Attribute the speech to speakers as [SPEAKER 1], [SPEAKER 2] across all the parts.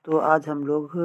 [SPEAKER 1] तो आज हम लोग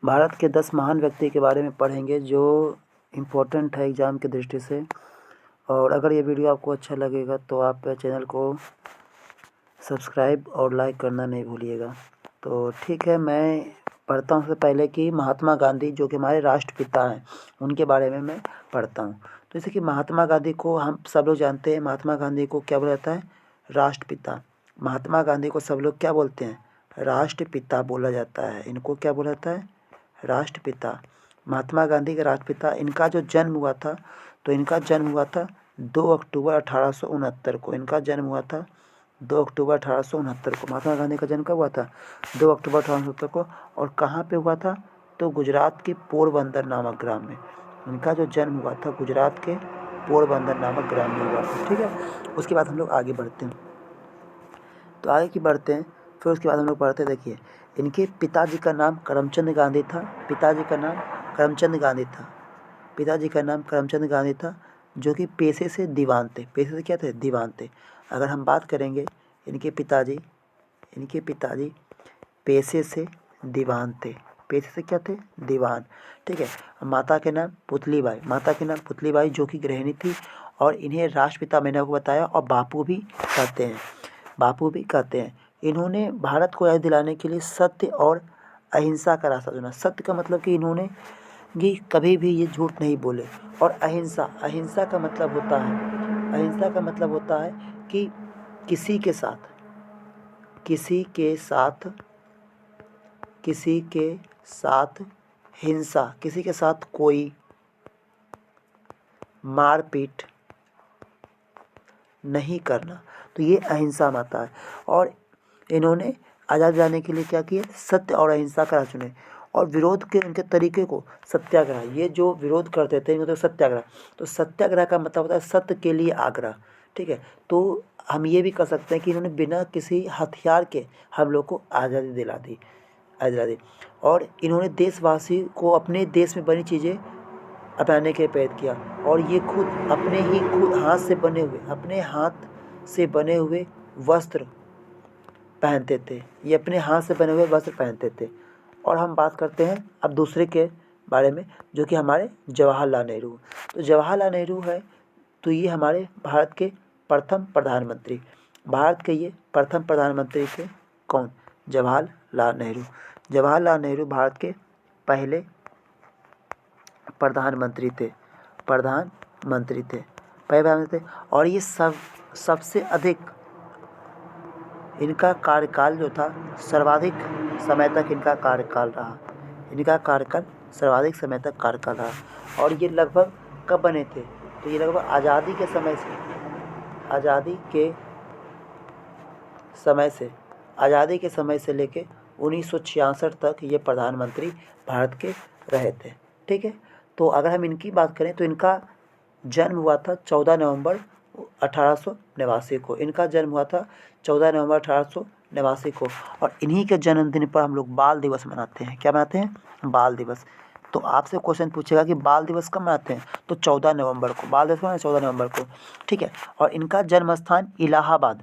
[SPEAKER 1] भारत के 10 महान व्यक्ति के बारे में पढ़ेंगे जो इम्पोर्टेंट है एग्ज़ाम की दृष्टि से। और अगर ये वीडियो आपको अच्छा लगेगा तो आप चैनल को सब्सक्राइब और लाइक करना नहीं भूलिएगा। तो ठीक है, मैं पढ़ता हूँ। सबसे पहले कि महात्मा गांधी जो कि हमारे राष्ट्रपिता हैं, उनके बारे में मैं पढ़ता हूँ। तो जैसे कि महात्मा गांधी को हम सब लोग जानते हैं। महात्मा गांधी को क्या बोला जाता है? राष्ट्रपिता। महात्मा गांधी को सब लोग क्या बोलते हैं? राष्ट्रपिता बोला जाता है। इनको क्या बोला जाता है? राष्ट्रपिता। महात्मा गांधी के राष्ट्रपिता। इनका जो जन्म हुआ था, तो इनका जन्म हुआ था 2 अक्टूबर 1869 को। इनका जन्म हुआ था 2 अक्टूबर 1869 को। महात्मा गांधी का जन्म कब हुआ था? 2 अक्टूबर 1869 को। और कहाँ पे हुआ था? तो गुजरात के पोरबंदर नामक ग्राम में। इनका जो जन्म हुआ था गुजरात के पोरबंदर नामक ग्राम में हुआ था। ठीक है, उसके बाद हम लोग आगे बढ़ते हैं। तो आगे की बढ़ते हैं, फिर उसके बाद हम लोग पढ़ते हैं। देखिए, इनके पिताजी का नाम करमचंद गांधी था। पिताजी का नाम करमचंद गांधी था। पिताजी का नाम करमचंद गांधी था, जो कि पेशे से दीवान थे। पेशे से क्या थे? दीवान थे। अगर हम बात करेंगे, इनके पिताजी पेशे से दीवान थे। पेशे से क्या थे? दीवान। ठीक है। माता के नाम पुतली बाई जो कि गृहिणी थी। और इन्हें राष्ट्रपिता मैंने आपको बताया, और बापू भी कहते हैं। इन्होंने भारत को याद दिलाने के लिए सत्य और अहिंसा का रास्ता चुना। सत्य का मतलब कि इन्होंने ये कभी भी ये झूठ नहीं बोले। और अहिंसा का मतलब होता है कि किसी के साथ हिंसा, किसी के साथ कोई मारपीट नहीं करना। तो ये अहिंसा माता है। और इन्होंने आज़ाद जाने के लिए क्या किए? सत्य और अहिंसा का राह चुने। और विरोध के उनके तरीके को सत्याग्रह। ये जो विरोध करते थे मतलब सत्याग्रह। तो सत्याग्रह का मतलब होता है सत्य के लिए आग्रह। ठीक है। तो हम ये भी कह सकते हैं कि इन्होंने बिना किसी हथियार के हम लोग को आज़ादी दिला दी। और इन्होंने देशवासी को अपने देश में बनी चीज़ें अपनाने के प्रयत्न किया। और ये खुद अपने हाथ से बने हुए वस्त्र पहनते थे। ये अपने हाथ से बने हुए वस्त्र पहनते थे। और हम बात करते हैं अब दूसरे के बारे में, जो कि हमारे जवाहरलाल नेहरू। तो जवाहरलाल नेहरू है, तो ये हमारे भारत के प्रथम प्रधानमंत्री थे। कौन? जवाहरलाल नेहरू भारत के पहले प्रधानमंत्री थे। और ये सबसे अधिक इनका कार्यकाल जो था, सर्वाधिक समय तक इनका कार्यकाल रहा। और ये लगभग कब बने थे? तो ये लगभग आज़ादी के समय से लेके 1966 तक ये प्रधानमंत्री भारत के रहे थे। ठीक है। तो अगर हम इनकी बात करें तो इनका जन्म हुआ था 14 नवंबर 1889 को। और इन्हीं के जन्मदिन पर हम लोग बाल दिवस मनाते हैं। क्या मनाते हैं? बाल दिवस। तो आपसे क्वेश्चन पूछेगा कि बाल दिवस कब मनाते हैं? तो 14 नवंबर को। बाल दिवस मनाते हैं 14 नवंबर को। ठीक है। और इनका जन्म स्थान इलाहाबाद,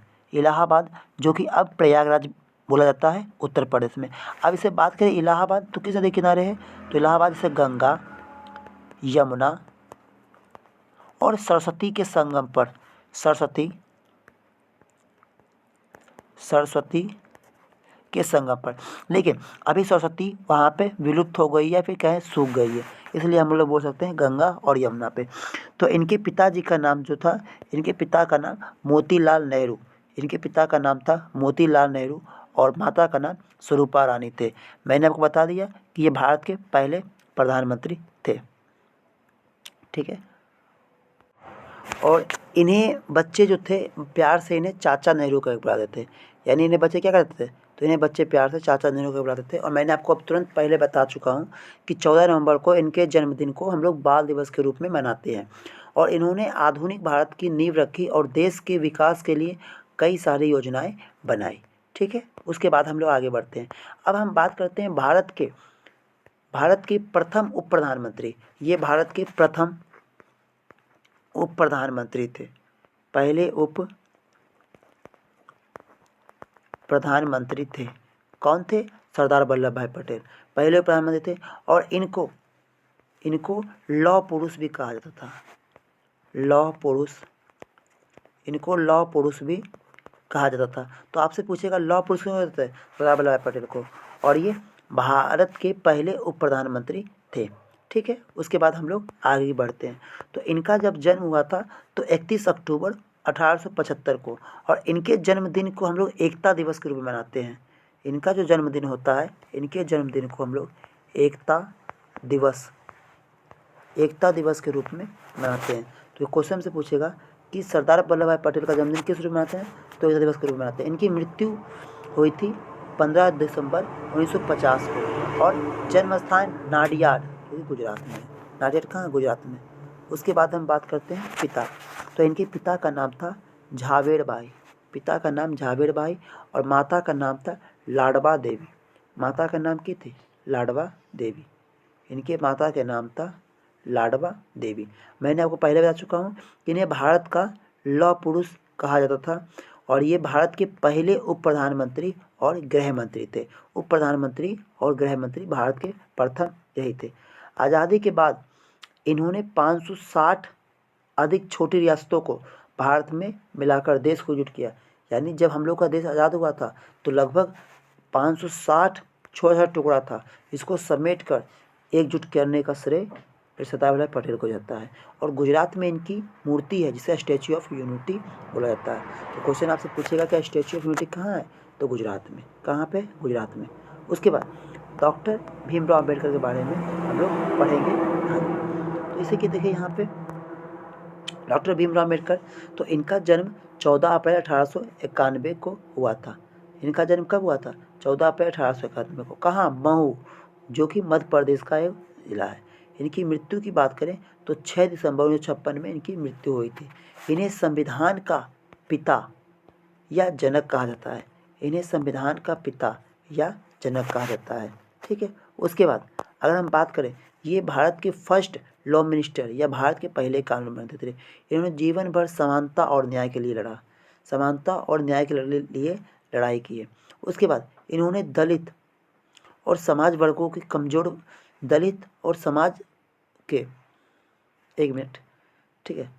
[SPEAKER 1] जो कि अब प्रयागराज बोला जाता है, उत्तर प्रदेश में। अब इसे बात करें इलाहाबाद, तो किस नदी किनारे है? तो इलाहाबाद जैसे गंगा, यमुना और सरस्वती के संगम पर। सरस्वती के संगम पर। लेकिन अभी सरस्वती वहाँ पे विलुप्त हो गई है, फिर कहें सूख गई है, इसलिए हम लोग बोल सकते हैं गंगा और यमुना पे। तो इनके पिताजी का नाम जो था, इनके पिता का नाम मोतीलाल नेहरू। और माता का नाम स्वरूपा रानी थे। मैंने आपको बता दिया कि ये भारत के पहले प्रधानमंत्री थे। ठीक है। और इन्हें बच्चे जो थे प्यार से इन्हें चाचा नेहरू करके बुलाते थे। यानी इन्हें बच्चे क्या करते थे? तो इन्हें बच्चे प्यार से चाचा नेहरू करके बुलाते थे। और मैंने आपको अब तुरंत पहले बता चुका हूँ कि 14 नवंबर को इनके जन्मदिन को हम लोग बाल दिवस के रूप में मनाते हैं। और इन्होंने आधुनिक भारत की नींव रखी और देश के विकास के लिए कई सारी योजनाएँ बनाई। ठीक है। उसके बाद हम लोग आगे बढ़ते हैं। अब हम बात करते हैं भारत के प्रथम उप प्रधानमंत्री। ये भारत के प्रथम उप प्रधानमंत्री थे। पहले उप प्रधानमंत्री थे। कौन थे? सरदार वल्लभ भाई पटेल पहले प्रधानमंत्री थे। और इनको लौह पुरुष भी कहा जाता था, लौह पुरुष, इनको लौह पुरुष भी कहा जाता था। तो आपसे पूछेगा लौह पुरुष क्यों कहते हैं सरदार वल्लभ भाई पटेल को, और ये भारत के पहले उप प्रधानमंत्री थे। ठीक है, उसके बाद हम लोग आगे बढ़ते हैं। तो इनका जब जन्म हुआ था तो 31 अक्टूबर 1875 को, और इनके जन्मदिन को हम लोग एकता दिवस के रूप में मनाते हैं। इनका जो जन्मदिन होता है, इनके जन्मदिन को हम लोग एकता दिवस के रूप में मनाते हैं। तो क्वेश्चन से पूछेगा कि सरदार वल्लभ भाई पटेल का जन्मदिन किस रूप में मनाते हैं, तो एकता दिवस के रूप में मनाते हैं। इनकी मृत्यु हुई थी 15 दिसंबर 1950 को, और जन्म स्थान नाडियाड, गुजरात में। नाडियाड कहाँ, गुजरात में। उसके बाद हम बात करते हैं पिता। तो इनके पिता का नाम था झावेरबाई, पिता का नाम झावेरबाई, और माता का नाम था लाडवा देवी। माता का नाम क्या थी, लाडवा देवी। इनके माता के नाम था लाडवा देवी। मैंने आपको पहले बता चुका हूँ कि इन्हें भारत का लौह पुरुष कहा जाता था, और ये भारत के पहले उप प्रधानमंत्री और गृह मंत्री थे। उप प्रधानमंत्री और गृह मंत्री भारत के प्रथम यही थे। आज़ादी के बाद इन्होंने 560 अधिक छोटी रियासतों को भारत में मिलाकर देश को एकजुट किया। यानी जब हम लोग का देश आज़ाद हुआ था तो लगभग 560 छोटा टुकड़ा था, इसको समेट कर एकजुट करने का श्रेय सरदार वल्लभ पटेल को जाता है। और गुजरात में इनकी मूर्ति है जिसे स्टैच्यू ऑफ यूनिटी बोला जाता है। तो क्वेश्चन आपसे पूछेगा क्या स्टैच्यू ऑफ यूनिटी कहाँ है, तो गुजरात में। कहाँ पे, गुजरात में। उसके बाद डॉक्टर भीमराव अम्बेडकर के बारे में हम लोग पढ़ेंगे आगे। तो इसे कि देखिए यहाँ पे डॉक्टर भीमराव अम्बेडकर, तो इनका जन्म 14 अप्रैल 1891 को हुआ था। इनका जन्म कब हुआ था, 14 अप्रैल 1891 को। कहाँ, महू, जो कि मध्य प्रदेश का एक जिला है। इनकी मृत्यु की बात करें तो 6 दिसंबर 1956 में इनकी मृत्यु हुई थी। इन्हें संविधान का पिता या जनक कहा जाता है, इन्हें संविधान का पिता या जनक कहा जाता है। ठीक है, उसके बाद अगर हम बात करें, ये भारत के फर्स्ट लॉ मिनिस्टर या भारत के पहले कानून मंत्री थे। इन्होंने जीवन भर समानता और न्याय के लिए लड़ा, समानता और न्याय के लिए लड़ाई की है। उसके बाद इन्होंने दलित और समाज वर्गों के कमज़ोर, दलित और समाज के, एक मिनट, ठीक है,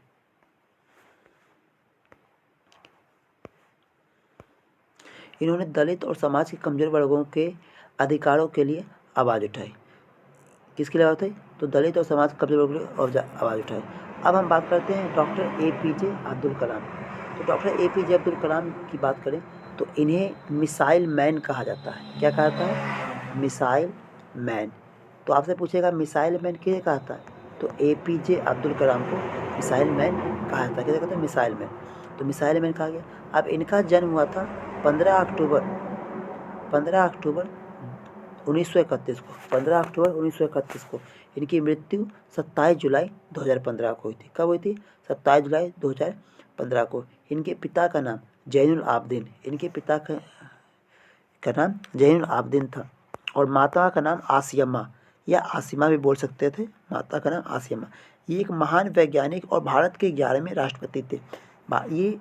[SPEAKER 1] इन्होंने दलित और समाज के कमज़ोर वर्गों के अधिकारों के लिए आवाज़ उठाई। किसके लिए आवाज़ उठाई, तो दलित और समाज के कमज़ोर वर्गों के लिए आवाज़ उठाई। अब हम बात करते हैं डॉक्टर APJ अब्दुल कलाम। तो डॉक्टर APJ अब्दुल कलाम की बात करें तो इन्हें मिसाइल मैन कहा जाता है। क्या कहा जाता है, मिसाइल मैन। तो आपसे पूछेगा मिसाइल मैन किसे कहा जाता है, तो APJ अब्दुल कलाम को मिसाइल मैन कहा जाता है। क्या कहते हैं, मिसाइल मैन। तो मिसाइल मैन कहा गया। अब इनका जन्म हुआ था 15 अक्टूबर 1931 को, 15 अक्टूबर 1931 को। इनकी मृत्यु 27 जुलाई 2015 को हुई थी। कब हुई थी, 27 जुलाई 2015 को। इनके पिता का नाम जैनुल आबदीन, इनके पिता का नाम जैनुल आबदीन था, और माता का नाम आसियम्मा या आसिमा भी बोल सकते थे। माता का नाम आसियम्मा। ये एक महान वैज्ञानिक और भारत के 11वें राष्ट्रपति थे। ये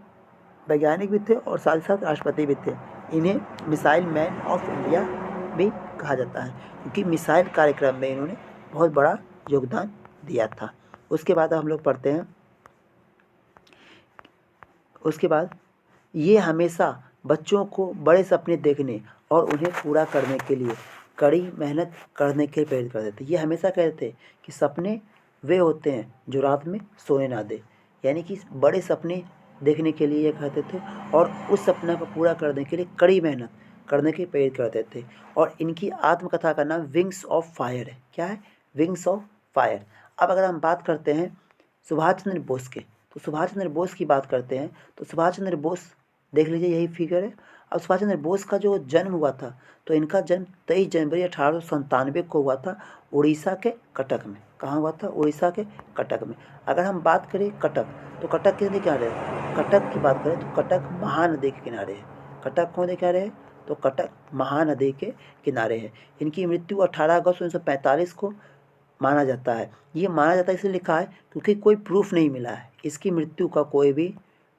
[SPEAKER 1] वैज्ञानिक भी थे और साथ ही साथ राष्ट्रपति भी थे। इन्हें मिसाइल मैन ऑफ इंडिया भी कहा जाता है, क्योंकि मिसाइल कार्यक्रम में इन्होंने बहुत बड़ा योगदान दिया था। उसके बाद हम लोग पढ़ते हैं, उसके बाद ये हमेशा बच्चों को बड़े सपने देखने और उन्हें पूरा करने के लिए कड़ी मेहनत करने के लिए प्रेरित करते थे। ये हमेशा कहते थे कि सपने वे होते हैं जो रात में सोने ना दे, यानी कि बड़े सपने देखने के लिए ये कहते थे, और उस सपना को पूरा करने के लिए कड़ी मेहनत करने के प्रेरित करते थे। और इनकी आत्मकथा का नाम विंग्स ऑफ फायर है। क्या है, विंग्स ऑफ फायर। अब अगर हम बात करते हैं सुभाष चंद्र बोस के, तो सुभाष चंद्र बोस की बात करते हैं तो सुभाष चंद्र बोस देख लीजिए, यही फिगर है। अब सुभाष चंद्र बोस का जो जन्म हुआ था, तो इनका जन्म 23 जनवरी 1897 को हुआ था उड़ीसा के कटक में। कहाँ हुआ था, उड़ीसा के कटक में। अगर हम बात करें कटक, तो कटक किस किनारे है, कटक की बात करें तो कटक महानदी के किनारे है। कटक कौन से किनारे है, तो कटक महानदी के किनारे है। इनकी मृत्यु 18 अगस्त 1945 को माना जाता है। ये माना जाता है इसलिए लिखा है क्योंकि कोई प्रूफ नहीं मिला है, इसकी मृत्यु का कोई भी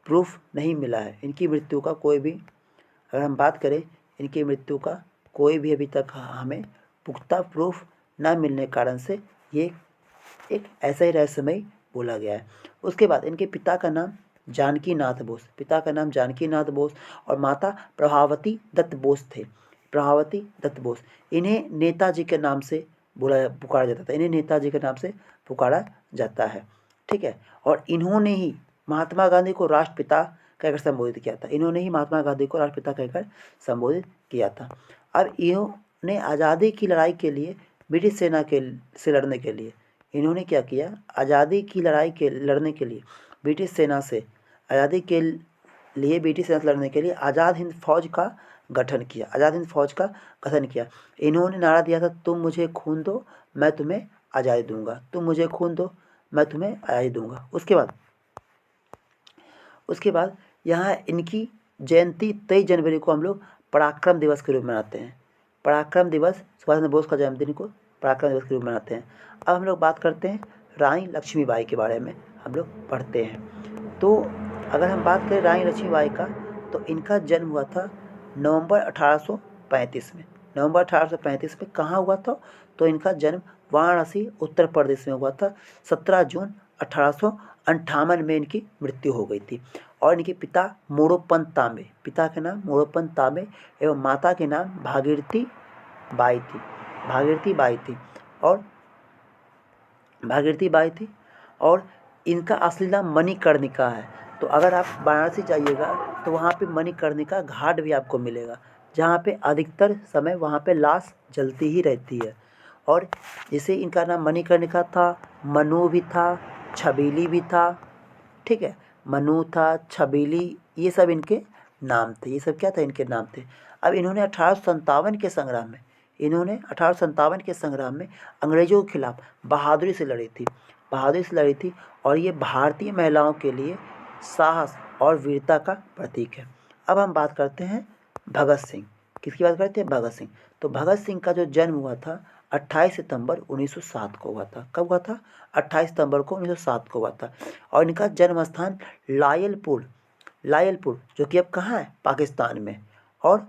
[SPEAKER 1] प्रूफ नहीं मिला है। इनकी मृत्यु का कोई भी, अगर हम बात करें इनकी मृत्यु का कोई भी अभी तक हमें पुख्ता प्रूफ न मिलने के कारण से ये एक ऐसा ही रहस्यमय बोला गया है। उसके बाद इनके पिता का नाम जानकी नाथ बोस, पिता का नाम जानकी नाथ बोस और माता प्रभावती दत्त बोस थे, प्रभावती दत्त बोस। इन्हें नेताजी के नाम से पुकारा जाता था, इन्हें नेताजी के नाम से पुकारा जाता है, ठीक है। और इन्होंने ही महात्मा गांधी को राष्ट्रपिता कहकर संबोधित किया था, इन्होंने ही महात्मा गांधी को राष्ट्रपिता कहकर संबोधित किया था। अब इन्होंने आज़ादी की लड़ाई के लिए ब्रिटिश सेना के से लड़ने के लिए इन्होंने क्या किया, आज़ादी की लड़ाई के लड़ने के लिए ब्रिटिश सेना से आज़ादी के लिए ब्रिटिश सेना से लड़ने के लिए आज़ाद हिंद फौज का गठन किया, आज़ाद हिंद फौज का गठन किया। इन्होंने नारा दिया था, तुम मुझे खून दो मैं तुम्हें आज़ादी दूंगा, तुम मुझे खून दो मैं तुम्हें आज़ादी दूंगा। उसके बाद यहाँ इनकी जयंती 23 जनवरी को हम लोग पराक्रम दिवस के रूप में मनाते हैं। पराक्रम दिवस, सुभाष चंद्र बोस का जन्मदिन को पराक्रम दिवस के रूप में मनाते हैं। अब हम लोग बात करते हैं रानी लक्ष्मीबाई के बारे में, हम लोग पढ़ते हैं। तो अगर हम बात करें रानी लक्ष्मीबाई का, तो इनका जन्म हुआ था नवंबर 1835 में। नवंबर 1835 में कहाँ हुआ था? तो इनका जन्म वाराणसी उत्तर प्रदेश में हुआ था। 17 जून 1858 में इनकी मृत्यु हो गई थी। और इनके पिता मोरोपंत तांबे, पिता का नाम मोरोपंत तांबे एवं माता के नाम भागीरथी बाई थी, भागीरथी बाई थी। और इनका असली नाम मणिकर्णिका है। तो अगर आप वाराणसी जाइएगा तो वहाँ पे मणिकर्णिका घाट भी आपको मिलेगा, जहाँ पे अधिकतर समय वहाँ पे लाश जलती ही रहती है। और जैसे इनका नाम मणिकर्णिका था, मनु भी था, छबीली भी था, ठीक है। मनु था, छबीली, ये सब इनके नाम थे, ये सब क्या था? इनके नाम थे। अब इन्होंने 1857 के संग्राम में अंग्रेजों के खिलाफ बहादुरी से लड़ी थी। और ये भारतीय महिलाओं के लिए साहस और वीरता का प्रतीक है। अब हम बात करते हैं भगत सिंह। किसकी बात करते हैं? भगत सिंह। तो भगत सिंह का जो जन्म हुआ था 28 सितंबर 1907 को हुआ था। कब हुआ था? 28 सितंबर को 1907 को हुआ था। और इनका जन्म स्थान लायलपुर, जो कि अब कहाँ है? पाकिस्तान में, और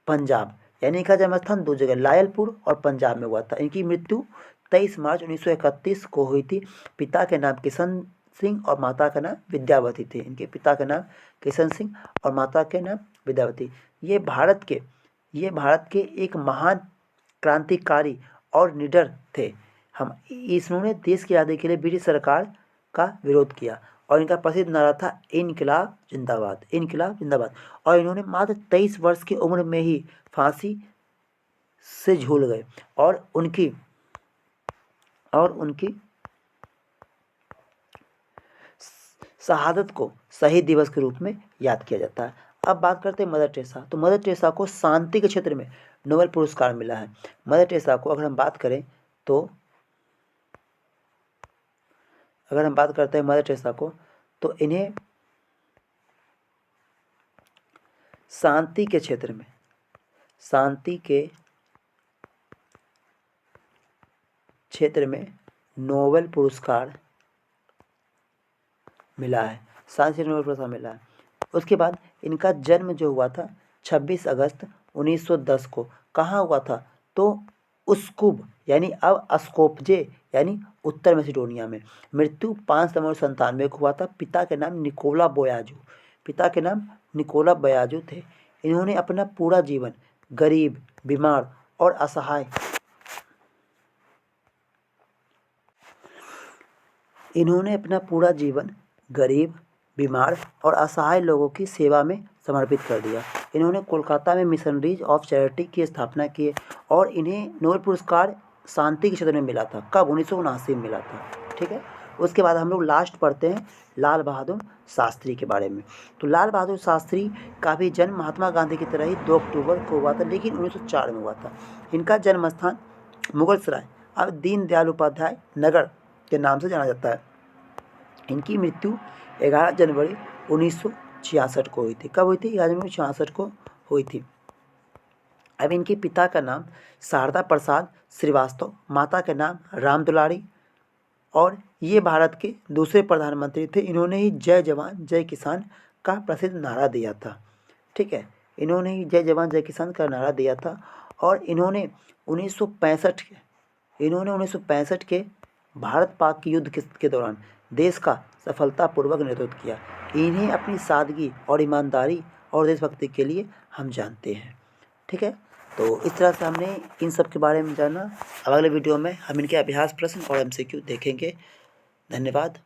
[SPEAKER 1] पंजाब, यानी इनका जन्म स्थान दो जगह, लायलपुर और पंजाब में हुआ था। इनकी मृत्यु 23 मार्च 1931 को हुई थी। पिता के नाम किशन सिंह और माता का नाम विद्यावती थे। इनके पिता का नाम किशन सिंह और माता के नाम विद्यावती। ये भारत के एक महान क्रांतिकारी और निडर थे। इन्होंने देश की आज़ादी के लिए ब्रिटिश सरकार का विरोध किया और इनका प्रसिद्ध नारा था इनकलाब जिंदाबाद, इनकलाब जिंदाबाद। और इन्होंने मात्र 23 वर्ष की उम्र में ही फांसी से झूल गए और उनकी शहादत को शहीद दिवस के रूप में याद किया जाता है। अब बात करते हैं मदर टेरेसा। तो मदर टेरेसा को शांति के क्षेत्र में नोबेल पुरस्कार मिला है। मदर टेरेसा को अगर हम बात करें तो मदर टेरेसा को, तो इन्हें शांति के क्षेत्र में नोबेल पुरस्कार मिला है, शांति नोबेल पुरस्कार मिला है। उसके बाद इनका जन्म जो हुआ था 26 अगस्त 1910 को, कहाँ हुआ था? तो उस्कुब, यानी अब स्कोपजे, यानी उत्तर मैसेडोनिया में। मृत्यु 5 सितंबर 1997 को हुआ था। पिता के नाम निकोला बयाजू थे। इन्होंने अपना पूरा जीवन गरीब, बीमार और असहाय लोगों की सेवा में समर्पित कर दिया। इन्होंने कोलकाता में मिशनरीज ऑफ चैरिटी की स्थापना की और इन्हें नोबेल पुरस्कार शांति के क्षेत्र में मिला था। कब? 1979 में मिला था, ठीक है। उसके बाद हम लोग लास्ट पढ़ते हैं लाल बहादुर शास्त्री के बारे में। तो लाल बहादुर शास्त्री का भी जन्म महात्मा गांधी की तरह ही 2 अक्टूबर को हुआ था, लेकिन 1904 में हुआ था। इनका जन्म स्थान मुगलसराय, अब दीनदयाल उपाध्याय नगर के नाम से जाना जाता है। इनकी मृत्यु 11 जनवरी 1966 को हुई थी। कब हुई थी? 11 जनवरी 1966 को हुई थी। अब इनके पिता का नाम शारदा प्रसाद श्रीवास्तव, माता का नाम राम दुलारी, और ये भारत के दूसरे प्रधानमंत्री थे। इन्होंने ही जय जवान जय किसान का प्रसिद्ध नारा दिया था, ठीक है। इन्होंने ही जय जवान जय किसान का नारा दिया था और इन्होंने 1965 के भारत पाक के युद्ध के दौरान देश का सफलतापूर्वक नेतृत्व किया। इन्हें अपनी सादगी और ईमानदारी और देशभक्ति के लिए हम जानते हैं। ठीक है, तो इस तरह से हमने इन सब के बारे में जाना। अब अगले वीडियो में हम इनके अभ्यास प्रश्न और MCQ देखेंगे। धन्यवाद।